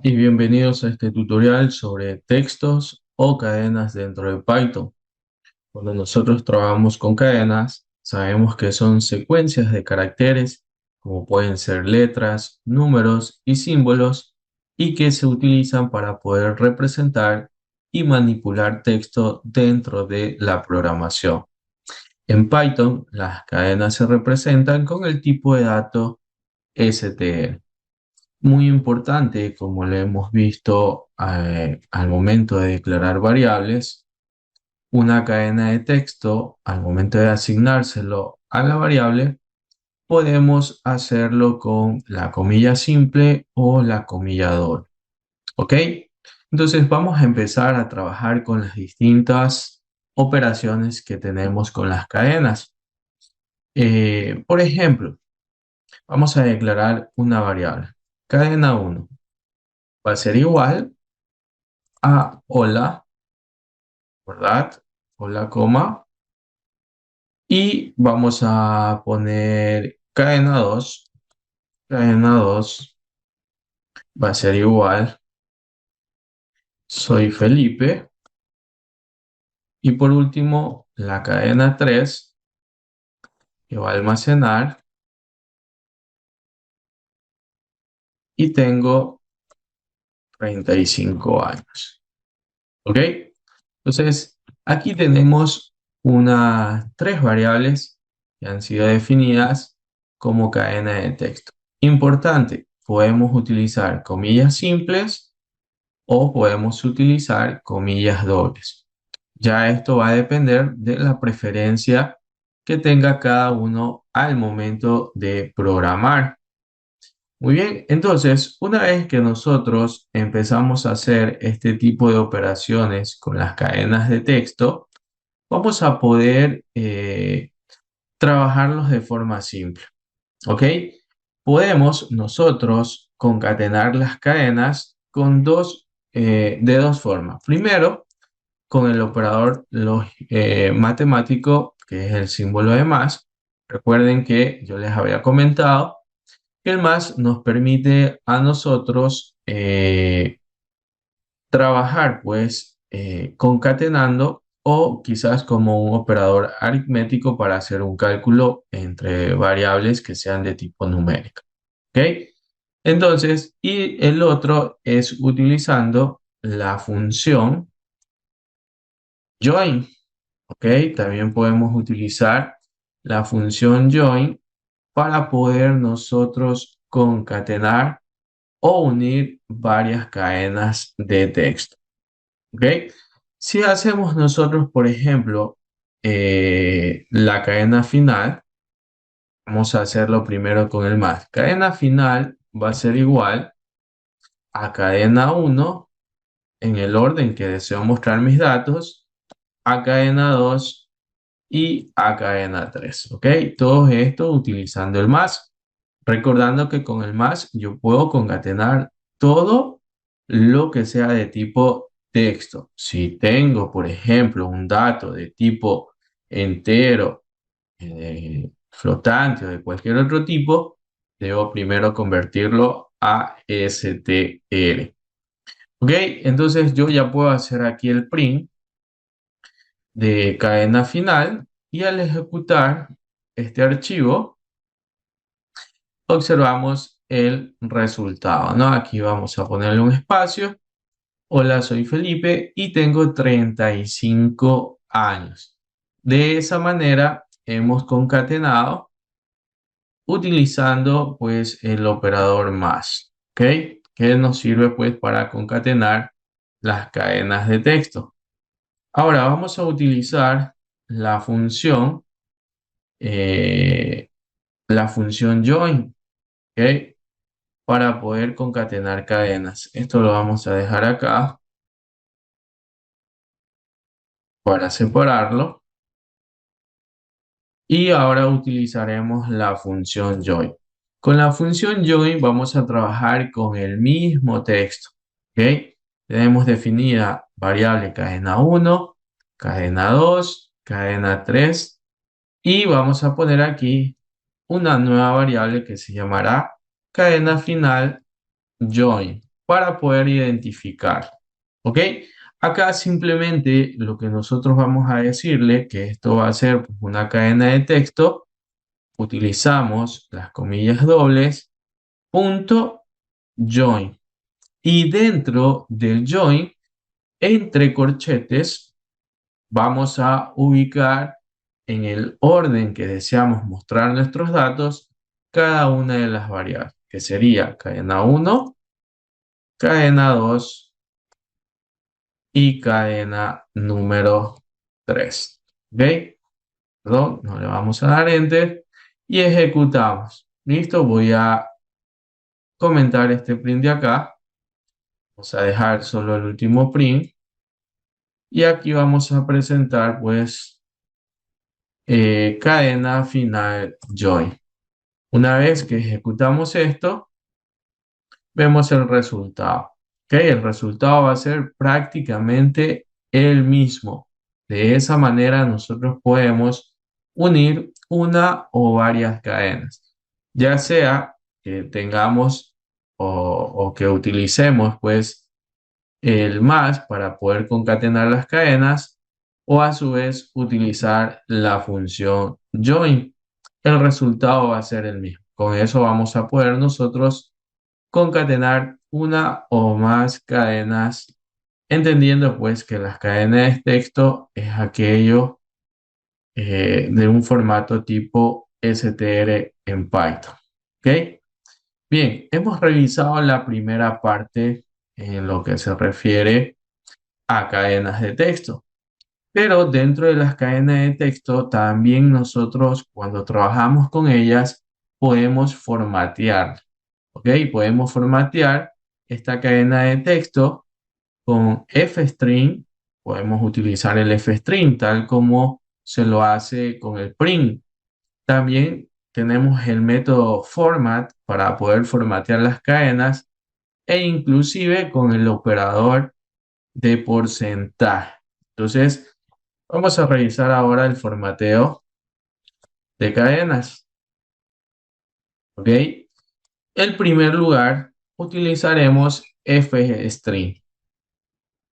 Y bienvenidos a este tutorial sobre textos o cadenas dentro de Python. Cuando nosotros trabajamos con cadenas, sabemos que son secuencias de caracteres, como pueden ser letras, números y símbolos, y que se utilizan para poder representar y manipular texto dentro de la programación. En Python, las cadenas se representan con el tipo de dato STL. Muy importante, como lo hemos visto al momento de declarar variables, una cadena de texto, al momento de asignárselo a la variable, podemos hacerlo con la comilla simple o la comilla doble. ¿Ok? Entonces vamos a empezar a trabajar con las distintas operaciones que tenemos con las cadenas. Por ejemplo, vamos a declarar una variable. Cadena 1 va a ser igual hola, ¿verdad? Hola, coma. Y vamos a poner cadena 2. Cadena 2 va a ser igual. Soy Felipe. Y por último, la cadena 3 que va a almacenar. Y tengo 35 años. ¿Ok? Entonces, aquí tenemos tres variables que han sido definidas como cadena de texto. Importante, podemos utilizar comillas simples o podemos utilizar comillas dobles. Ya esto va a depender de la preferencia que tenga cada uno al momento de programar. Muy bien, entonces, una vez que nosotros empezamos a hacer este tipo de operaciones con las cadenas de texto, vamos a poder trabajarlos de forma simple. ¿Ok? Podemos nosotros concatenar las cadenas de dos formas. Primero, con el operador matemático, que es el símbolo de más. Recuerden que yo les había comentado que el más nos permite a nosotros trabajar pues concatenando o quizás como un operador aritmético para hacer un cálculo entre variables que sean de tipo numérico. ¿Ok? Entonces, y el otro es utilizando la función join. ¿Ok? También podemos utilizar la función join para poder nosotros concatenar o unir varias cadenas de texto. ¿Ok? Si hacemos nosotros, por ejemplo, la cadena final, vamos a hacerlo primero con el más. Cadena final va a ser igual a cadena 1 en el orden que deseo mostrar mis datos, a cadena 2 y a cadena 3. ¿Ok? Todo esto utilizando el más. Recordando que con el más yo puedo concatenar todo lo que sea de tipo texto. Si tengo, por ejemplo, un dato de tipo entero, flotante o de cualquier otro tipo, debo primero convertirlo a STL. ¿Ok? Entonces yo ya puedo hacer aquí el print de cadena final y al ejecutar este archivo, observamos el resultado, ¿no? Aquí vamos a ponerle un espacio. Hola, soy Felipe y tengo 35 años. De esa manera hemos concatenado utilizando pues el operador más, ¿ok? Que nos sirve pues para concatenar las cadenas de texto. Ahora vamos a utilizar la función, eh, la función join, ¿ok? Para poder concatenar cadenas. Esto lo vamos a dejar acá para separarlo. Y ahora utilizaremos la función join. Con la función join vamos a trabajar con el mismo texto. ¿Ok? Tenemos definida variable cadena 1, cadena 2, cadena 3 y vamos a poner aquí una nueva variable que se llamará cadena final join. para poder identificar. ¿Ok? Acá simplemente lo que nosotros vamos a decirle, que esto va a ser pues, una cadena de texto, utilizamos las comillas dobles, punto join. Y dentro del join, entre corchetes, vamos a ubicar en el orden que deseamos mostrar nuestros datos cada una de las variables, que sería cadena 1, cadena 2 y cadena número 3. ¿Ok? Perdón, no le vamos a dar enter y ejecutamos. Listo, voy a comentar este print de acá. Vamos a dejar solo el último print. Y aquí vamos a presentar pues cadena final join. Una vez que ejecutamos esto, vemos el resultado. ¿Ok? El resultado va a ser prácticamente el mismo. De esa manera nosotros podemos unir una o varias cadenas. Ya sea que tengamos o que utilicemos pues el más para poder concatenar las cadenas o a su vez utilizar la función join. El resultado va a ser el mismo. Con eso vamos a poder nosotros concatenar una o más cadenas, entendiendo pues que las cadenas de texto es aquello de un formato tipo str en Python. ¿Ok? Bien, hemos revisado la primera parte en lo que se refiere a cadenas de texto. Pero dentro de las cadenas de texto, también nosotros cuando trabajamos con ellas podemos formatear. ¿Ok? Podemos formatear esta cadena de texto con fstring. Podemos utilizar el fstring tal como se lo hace con el print. También tenemos el método format para poder formatear las cadenas e inclusive con el operador de porcentaje. Entonces, vamos a revisar ahora el formateo de cadenas. ¿Ok? En primer lugar, utilizaremos fstring.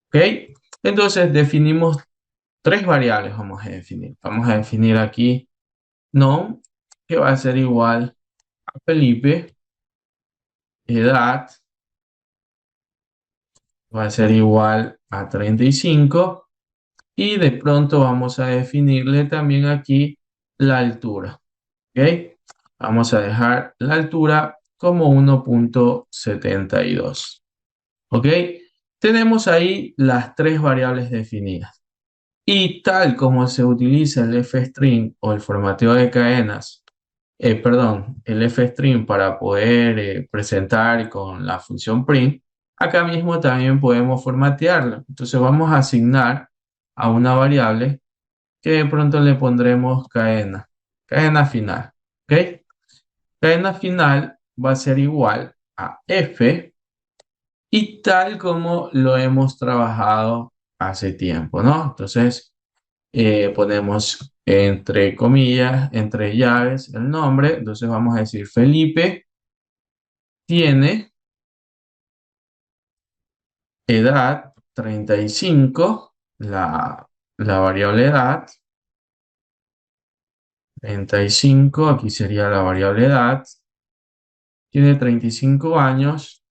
¿Ok? Entonces, definimos tres variables. Vamos a definir. Vamos a definir aquí none, que va a ser igual a Felipe. Edad va a ser igual a 35. Y de pronto vamos a definirle también aquí la altura. ¿Ok? Vamos a dejar la altura como 1.72. ¿Ok? Tenemos ahí las tres variables definidas. Y tal como se utiliza el fstring o el formateo de cadenas, perdón, el fstring para poder presentar con la función print, acá mismo también podemos formatearla. Entonces vamos a asignar a una variable que de pronto le pondremos cadena final. ¿Ok? Cadena final va a ser igual a f y tal como lo hemos trabajado hace tiempo, ¿no? Entonces ponemos entre comillas, entre llaves, el nombre. Entonces vamos a decir Felipe tiene edad 35, la variable edad, 35, aquí sería la variable edad, tiene 35 años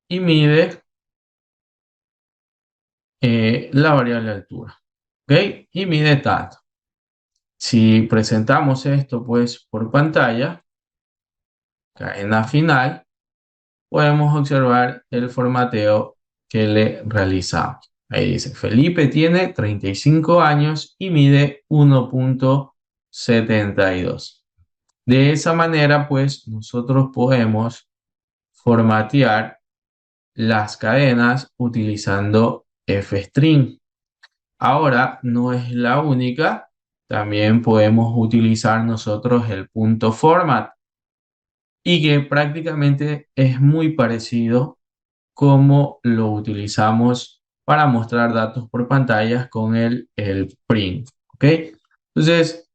y mide la variable altura. ¿Ok? Y mide tanto. Si presentamos esto pues por pantalla, cadena final, podemos observar el formateo que le realizamos. Ahí dice, Felipe tiene 35 años y mide 1.72. De esa manera, pues, nosotros podemos formatear las cadenas utilizando fstring. Ahora, no es la única. También podemos utilizar nosotros el punto format y que prácticamente es muy parecido como lo utilizamos para mostrar datos por pantallas con el print. ¿Ok? Entonces,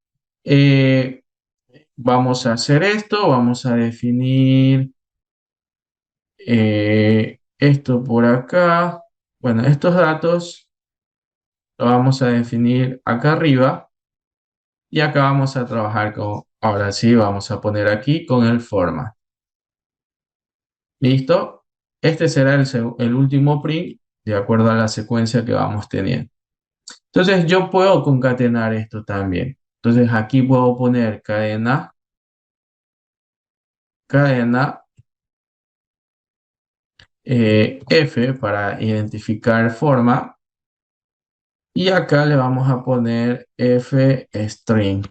vamos a hacer esto, vamos a definir esto por acá. Bueno, estos datos los vamos a definir acá arriba y acá vamos a trabajar con, ahora sí, vamos a poner aquí con el format. ¿Listo? Este será el último print de acuerdo a la secuencia que vamos teniendo. Entonces yo puedo concatenar esto también. Entonces aquí puedo poner cadena, cadena F para identificar forma. Y acá le vamos a poner F string.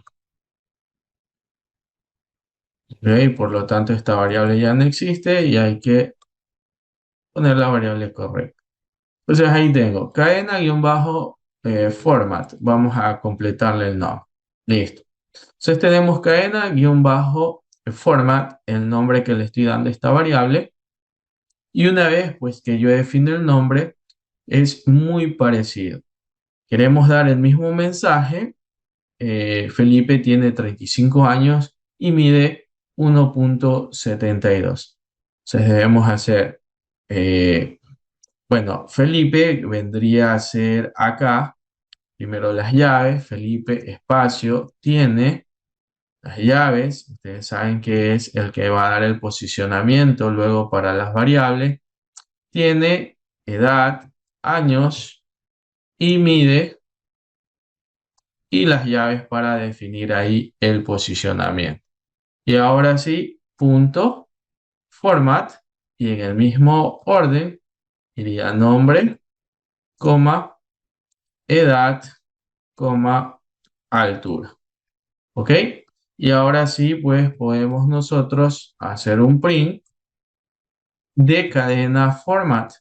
¿Ok? Por lo tanto, esta variable ya no existe y hay que poner la variable correcta. Entonces ahí tengo cadena-format. Vamos a completarle el nombre. Listo. Entonces tenemos cadena-format, el nombre que le estoy dando a esta variable. Y una vez pues que yo defino el nombre, es muy parecido. Queremos dar el mismo mensaje. Felipe tiene 35 años y mide 1,72. Entonces debemos hacer, bueno, Felipe vendría a ser acá, primero las llaves, Felipe espacio, tiene las llaves, ustedes saben que es el que va a dar el posicionamiento luego para las variables, tiene edad, años y mide y las llaves para definir ahí el posicionamiento. Y ahora sí, punto, format, y en el mismo orden iría nombre, coma, edad, coma, altura. ¿Ok? Y ahora sí, pues podemos nosotros hacer un print de cadena format.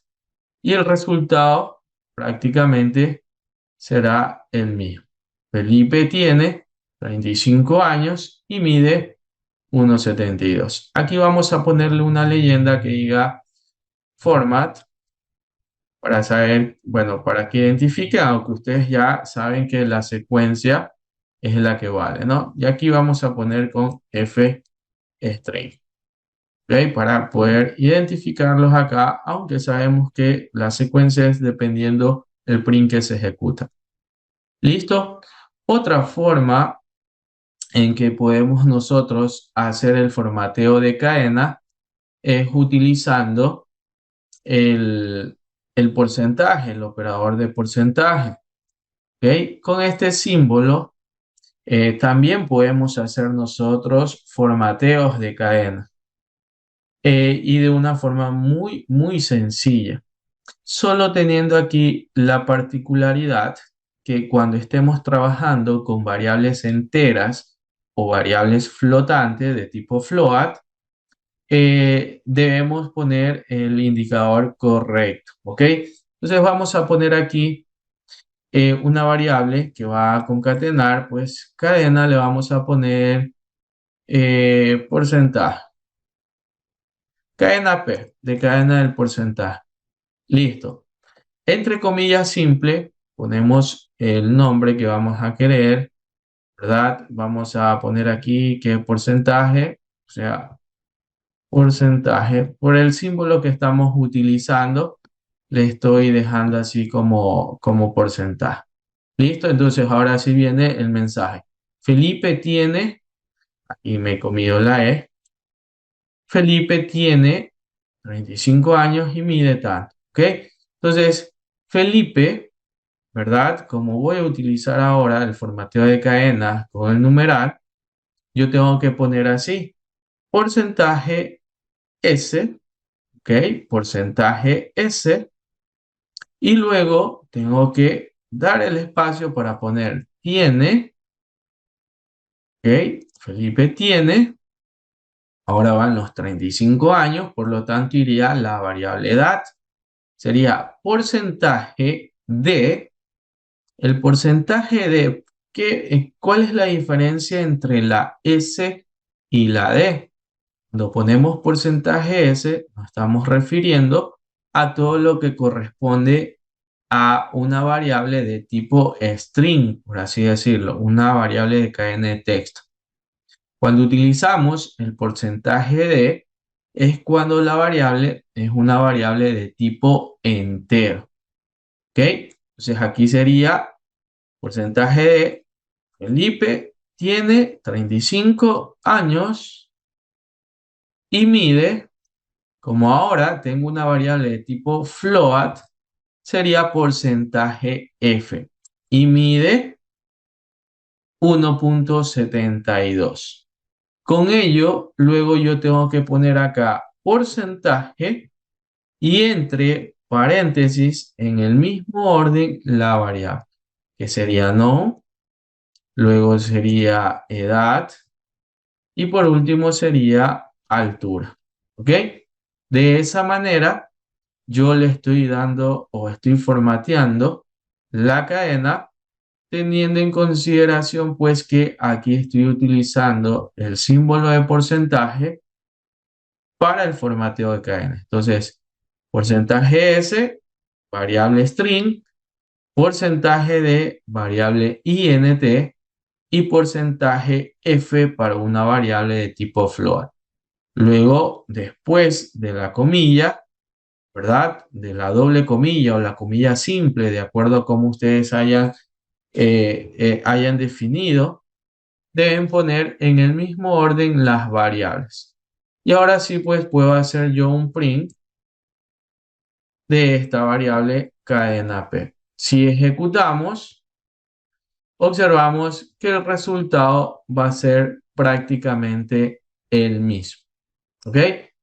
Y el resultado prácticamente será el mismo. Felipe tiene 35 años y mide 1,72. Aquí vamos a ponerle una leyenda que diga format para saber, bueno, para que identifique, aunque ustedes ya saben que la secuencia es la que vale, ¿no? Y aquí vamos a poner con F string, ¿ok? Para poder identificarlos acá, aunque sabemos que la secuencia es dependiendo del print que se ejecuta. ¿Listo? Otra forma en que podemos nosotros hacer el formateo de cadena es utilizando el, el porcentaje, el operador de porcentaje. ¿Ok? Con este símbolo también podemos hacer nosotros formateos de cadena y de una forma muy, muy sencilla. Solo teniendo aquí la particularidad que cuando estemos trabajando con variables enteras o variables flotantes de tipo float, debemos poner el indicador correcto, ¿ok? Entonces vamos a poner aquí una variable que va a concatenar, pues cadena le vamos a poner porcentaje. Cadena P, de cadena del porcentaje. Listo. Entre comillas simple, ponemos el nombre que vamos a querer, ¿verdad? Vamos a poner aquí que porcentaje, o sea, porcentaje. Por el símbolo que estamos utilizando, le estoy dejando así como porcentaje. ¿Listo? Entonces ahora sí viene el mensaje. Felipe tiene, y me he comido la E, Felipe tiene 35 años y mide tanto. ¿Ok? Entonces, Felipe, ¿verdad? Como voy a utilizar ahora el formateo de cadenas con el numeral, yo tengo que poner así, porcentaje S, ¿ok? Porcentaje S, y luego tengo que dar el espacio para poner tiene, ¿ok? Felipe tiene, ahora van los 35 años, por lo tanto iría la variable edad, sería porcentaje de, el porcentaje de, ¿cuál es la diferencia entre la S y la D? Cuando ponemos porcentaje S, nos estamos refiriendo a todo lo que corresponde a una variable de tipo string, por así decirlo, una variable de cadena de texto. Cuando utilizamos el porcentaje de, es cuando la variable es una variable de tipo entero. ¿Ok? Entonces aquí sería porcentaje de Felipe tiene 35 años y mide, como ahora tengo una variable de tipo float, sería porcentaje F y mide 1,72. Con ello, luego yo tengo que poner acá porcentaje y entre paréntesis en el mismo orden la variable, que sería no, luego sería edad y por último sería altura. ¿Ok? De esa manera yo le estoy dando o estoy formateando la cadena teniendo en consideración pues que aquí estoy utilizando el símbolo de porcentaje para el formateo de cadena. Entonces, porcentaje S, variable string, porcentaje de variable int y porcentaje F para una variable de tipo float. Luego, después de la comilla, ¿verdad? De la doble comilla o la comilla simple, de acuerdo a cómo ustedes hayan definido, deben poner en el mismo orden las variables. Y ahora sí, pues puedo hacer yo un print de esta variable cadena P. Si ejecutamos, observamos que el resultado va a ser prácticamente el mismo. ¿Ok?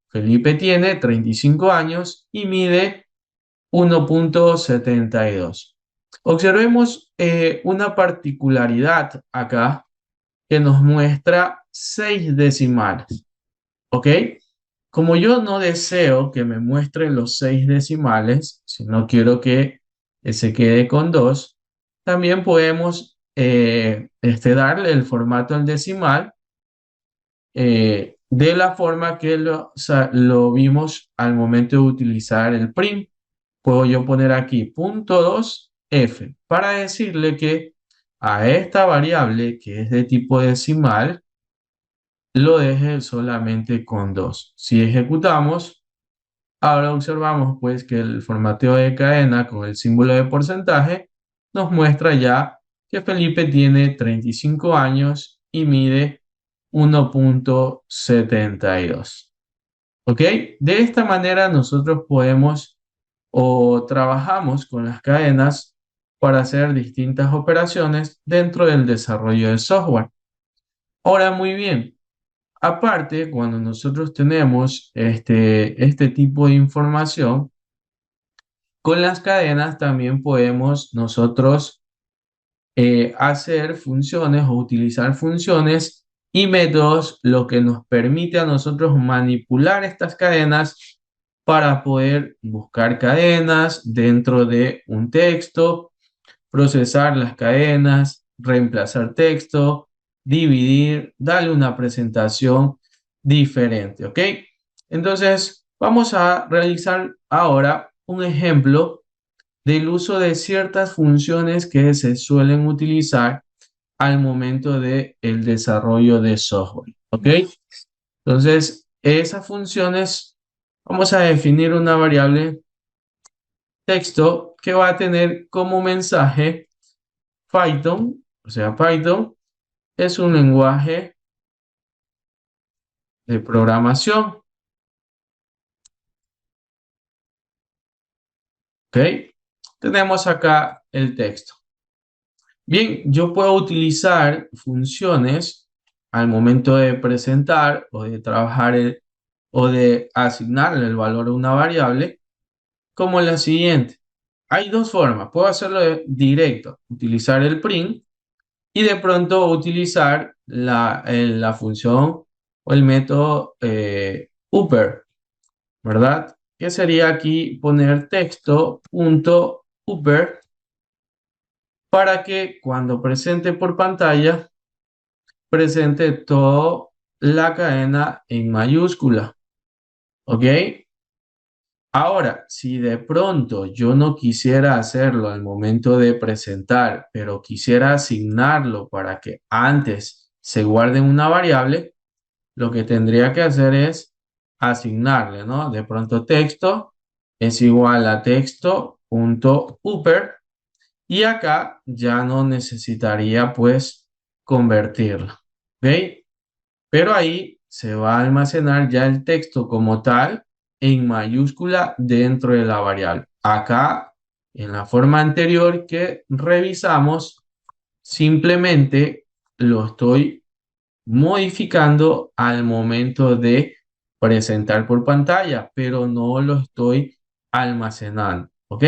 Felipe tiene 35 años y mide 1,72. Observemos una particularidad acá que nos muestra 6 decimales. ¿Ok? Como yo no deseo que me muestre los 6 decimales, sino quiero que se quede con 2, también podemos darle el formato al decimal de la forma que lo vimos al momento de utilizar el print. Puedo yo poner aquí punto 2 f para decirle que a esta variable que es de tipo decimal lo deje solamente con 2. Si ejecutamos, ahora observamos pues que el formateo de cadena con el símbolo de porcentaje nos muestra ya que Felipe tiene 35 años y mide 1,72. ¿Ok? De esta manera nosotros podemos o trabajamos con las cadenas para hacer distintas operaciones dentro del desarrollo del software. Ahora, muy bien. Aparte, cuando nosotros tenemos este tipo de información, con las cadenas también podemos nosotros hacer funciones o utilizar funciones y métodos, lo que nos permite a nosotros manipular estas cadenas para poder buscar cadenas dentro de un texto, procesar las cadenas, reemplazar texto, dividir, darle una presentación diferente, ¿ok? Entonces, vamos a realizar ahora un ejemplo del uso de ciertas funciones que se suelen utilizar al momento del desarrollo de software, ¿ok? Entonces, esas funciones, vamos a definir una variable texto que va a tener como mensaje Python, o sea, Python es un lenguaje de programación, ¿ok? Tenemos acá el texto. Bien, yo puedo utilizar funciones al momento de presentar o de trabajar o de asignarle el valor a una variable como la siguiente. Hay dos formas. Puedo hacerlo directo, utilizar el print y de pronto utilizar la función o el método upper, ¿verdad? Que sería aquí poner texto.upper para que cuando presente por pantalla, presente toda la cadena en mayúscula. ¿Ok? Ahora, si de pronto yo no quisiera hacerlo al momento de presentar, pero quisiera asignarlo para que antes se guarde una variable, lo que tendría que hacer es asignarle, ¿no? De pronto texto es igual a texto.upper y acá ya no necesitaría pues convertirlo, ¿ok? Pero ahí se va a almacenar ya el texto como tal en mayúscula dentro de la variable. Acá, en la forma anterior que revisamos, simplemente lo estoy modificando al momento de presentar por pantalla, pero no lo estoy almacenando, ¿ok?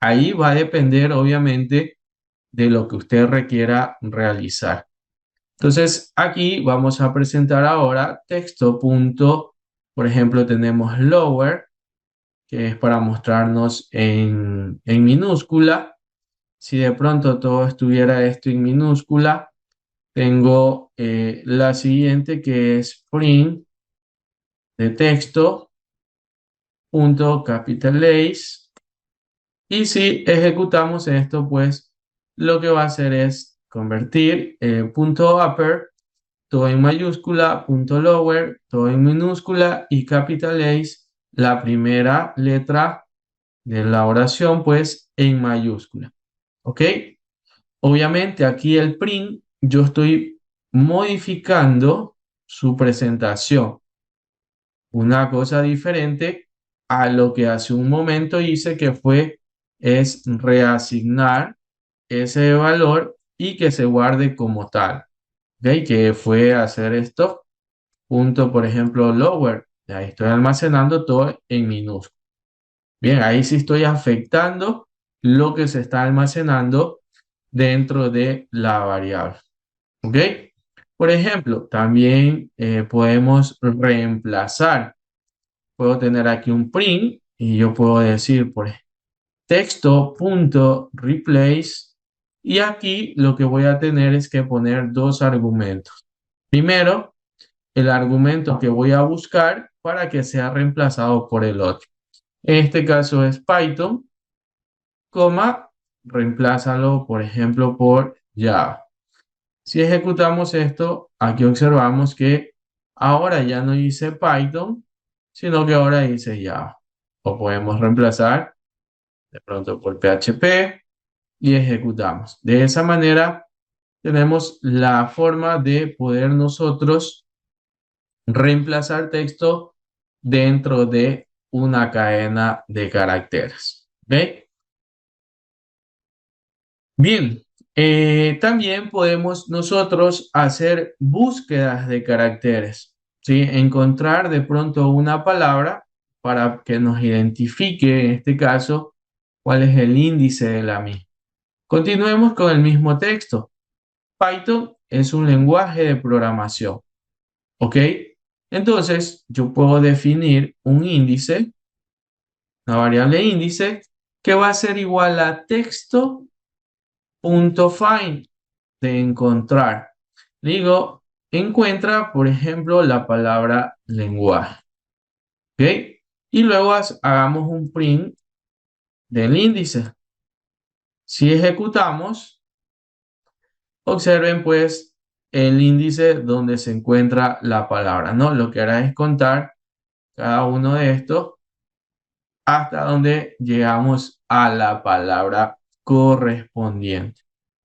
Ahí va a depender, obviamente, de lo que usted requiera realizar. Entonces, aquí vamos a presentar ahora texto punto, por ejemplo, tenemos lower, que es para mostrarnos en minúscula. Si de pronto todo estuviera esto en minúscula, tengo la siguiente que es print de texto punto capitalize. Y si ejecutamos esto, pues lo que va a hacer es convertir punto upper todo en mayúscula, punto lower, todo en minúscula y capitalize la primera letra de la oración, pues en mayúscula. ¿Ok? Obviamente aquí el print, yo estoy modificando su presentación. Una cosa diferente a lo que hace un momento hice que es reasignar ese valor y que se guarde como tal. ¿Ok? Que fue hacer esto, punto, por ejemplo, lower. Ahí estoy almacenando todo en minúscula. Bien, ahí sí estoy afectando lo que se está almacenando dentro de la variable. ¿Ok? Por ejemplo, también podemos reemplazar. Puedo tener aquí un print y yo puedo decir, por ejemplo, texto.replace y aquí lo que voy a tener es que poner dos argumentos. Primero, el argumento que voy a buscar para que sea reemplazado por el otro. En este caso es Python, coma, reemplázalo, por ejemplo, por Java. Si ejecutamos esto, aquí observamos que ahora ya no dice Python, sino que ahora dice Java. O podemos reemplazar de pronto por PHP y ejecutamos. De esa manera tenemos la forma de poder nosotros reemplazar texto dentro de una cadena de caracteres. ¿Ve? Bien, también podemos nosotros hacer búsquedas de caracteres, ¿sí? Encontrar de pronto una palabra para que nos identifique, en este caso, cuál es el índice de la misma. Continuemos con el mismo texto. Python es un lenguaje de programación, ¿ok? Entonces, yo puedo definir un índice, una variable índice, que va a ser igual a texto.find de encontrar. Digo, encuentra, por ejemplo, la palabra lenguaje, ¿ok? Y luego hagamos un print del índice. Si ejecutamos, observen pues el índice donde se encuentra la palabra, ¿no? Lo que hará es contar cada uno de estos hasta donde llegamos a la palabra correspondiente.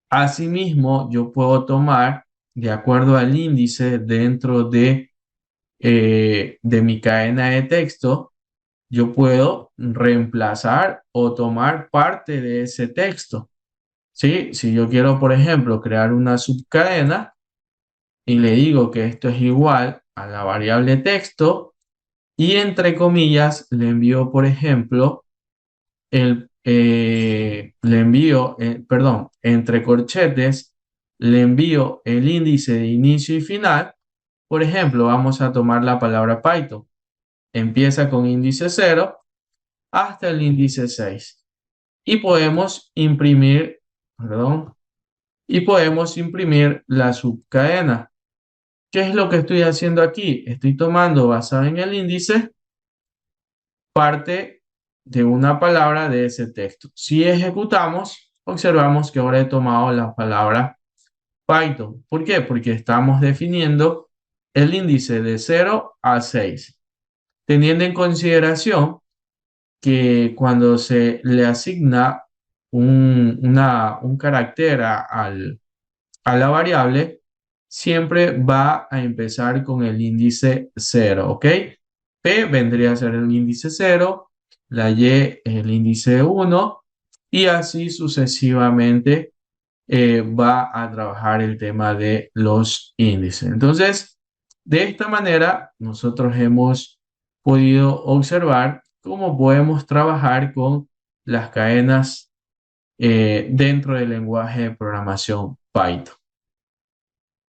Asimismo, yo puedo tomar, de acuerdo al índice dentro de mi cadena de texto, yo puedo reemplazar o tomar parte de ese texto. ¿Sí? Si yo quiero, por ejemplo, crear una subcadena y le digo que esto es igual a la variable texto y entre comillas le envío, por ejemplo, perdón, entre corchetes, le envío el índice de inicio y final. Por ejemplo, vamos a tomar la palabra Python. Empieza con índice 0 hasta el índice 6. Y podemos imprimir, perdón, y podemos imprimir la subcadena. ¿Qué es lo que estoy haciendo aquí? Estoy tomando basado en el índice parte de una palabra de ese texto. Si ejecutamos, observamos que ahora he tomado la palabra Python. ¿Por qué? Porque estamos definiendo el índice de 0 a 6. teniendo en consideración que cuando se le asigna un carácter a la variable, siempre va a empezar con el índice cero, ¿ok? P vendría a ser el índice cero, la Y el índice uno y así sucesivamente va a trabajar el tema de los índices. Entonces, de esta manera, nosotros hemos podido observar cómo podemos trabajar con las cadenas dentro del lenguaje de programación Python.